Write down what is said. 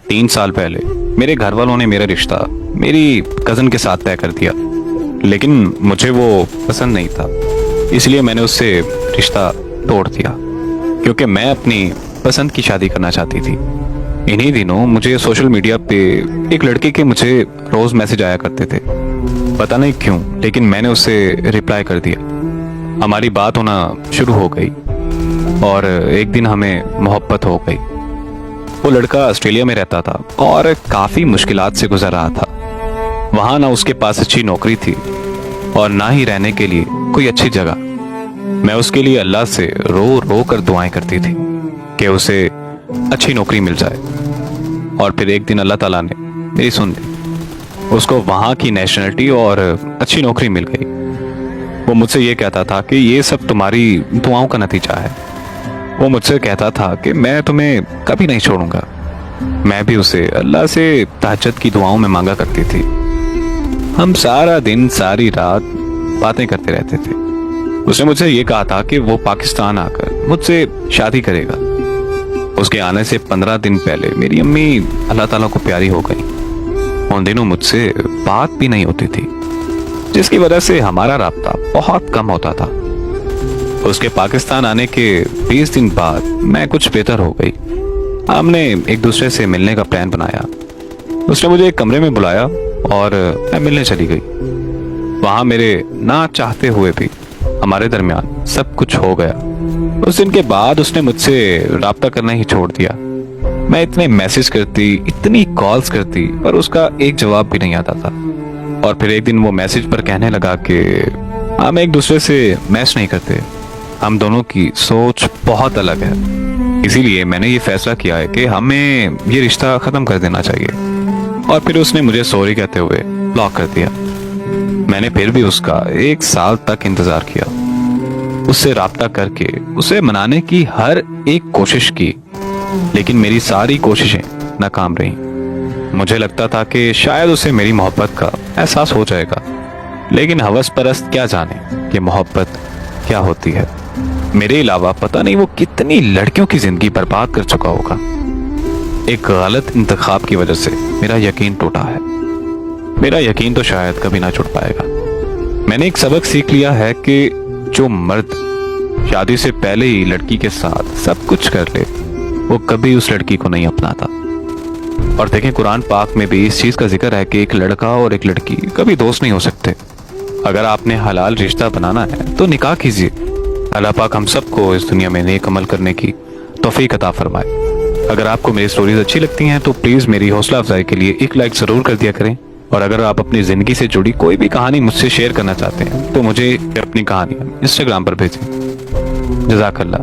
3 साल पहले मेरे घर वालों ने मेरा रिश्ता मेरी कज़न के साथ तय कर दिया, लेकिन मुझे वो पसंद नहीं था, इसलिए मैंने उससे रिश्ता तोड़ दिया क्योंकि मैं अपनी पसंद की शादी करना चाहती थी। इन्हीं दिनों मुझे सोशल मीडिया पे एक लड़के के मुझे रोज़ मैसेज आया करते थे, पता नहीं क्यों, लेकिन मैंने उससे रिप्लाई कर दिया। हमारी बात होना शुरू हो गई और एक दिन हमें मोहब्बत हो गई। वो लड़का ऑस्ट्रेलिया में रहता था और काफ़ी मुश्किलात से गुजर रहा था। वहाँ ना उसके पास अच्छी नौकरी थी और ना ही रहने के लिए कोई अच्छी जगह। मैं उसके लिए अल्लाह से रो रो कर दुआएं करती थी कि उसे अच्छी नौकरी मिल जाए। और फिर एक दिन अल्लाह ताला ने मेरी सुन ली। उसको वहाँ की नेशनलिटी और अच्छी नौकरी मिल गई। वो मुझसे ये कहता था कि ये सब तुम्हारी दुआओं का नतीजा है। वो मुझसे कहता था कि मैं तुम्हें कभी नहीं छोड़ूंगा। मैं भी उसे अल्लाह से तहज्जुद की दुआओं में मांगा करती थी। हम सारा दिन सारी रात बातें करते रहते थे। उसने मुझसे ये कहा था कि वो पाकिस्तान आकर मुझसे शादी करेगा। उसके आने से 15 दिन पहले मेरी अम्मी अल्लाह ताला को प्यारी हो गई। उन दिनों मुझसे बात भी नहीं होती थी, जिसकी वजह से हमारा राब्ता बहुत कम होता था। उसके पाकिस्तान आने के 20 दिन बाद मैं कुछ बेहतर हो गई। हमने एक दूसरे से मिलने का प्लान बनाया। उसने मुझे एक कमरे में बुलाया और मैं मिलने चली गई। वहाँ मेरे ना चाहते हुए भी हमारे दरमियान सब कुछ हो गया। उस दिन के बाद उसने मुझसे राब्ता करना ही छोड़ दिया। मैं इतने मैसेज करती, इतनी कॉल्स करती, पर उसका एक जवाब भी नहीं आता था। और फिर एक दिन वो मैसेज पर कहने लगा कि हम एक दूसरे से मैच नहीं करते, हम दोनों की सोच बहुत अलग है, इसीलिए मैंने ये फैसला किया है कि हमें ये रिश्ता ख़त्म कर देना चाहिए। और फिर उसने मुझे सॉरी कहते हुए ब्लॉक कर दिया। मैंने फिर भी उसका 1 साल तक इंतज़ार किया, उससे राब्ता करके उसे मनाने की हर एक कोशिश की, लेकिन मेरी सारी कोशिशें नाकाम रहीं। मुझे लगता था कि शायद उसे मेरी मोहब्बत का एहसास हो जाएगा, लेकिन हवस परस्त क्या जाने कि मोहब्बत क्या होती है। मेरे अलावा पता नहीं वो कितनी लड़कियों की जिंदगी बर्बाद कर चुका होगा। एक गलत इंतखाब की वजह से मेरा यकीन टूटा है। मेरा यकीन तो शायद कभी ना जुड़ पाएगा। मैंने एक सबक सीख लिया है कि जो मर्द शादी से पहले ही लड़की के साथ सब कुछ कर ले, वो कभी उस लड़की को नहीं अपनाता। और देखें, कुरान पाक में भी इस चीज़ का जिक्र है कि एक लड़का और एक लड़की कभी दोस्त नहीं हो सकते। अगर आपने हलाल रिश्ता बनाना है तो निकाह कीजिए। अल्लाह पाक हम सबको इस दुनिया में नेक अमल करने की तौफीक अता फरमाए। अगर आपको मेरी स्टोरीज अच्छी लगती हैं तो प्लीज़ मेरी हौसला अफजाई के लिए एक लाइक ज़रूर कर दिया करें। और अगर आप अपनी ज़िंदगी से जुड़ी कोई भी कहानी मुझसे शेयर करना चाहते हैं तो मुझे अपनी कहानियाँ इंस्टाग्राम पर भेजें। जज़ाकल्लाह।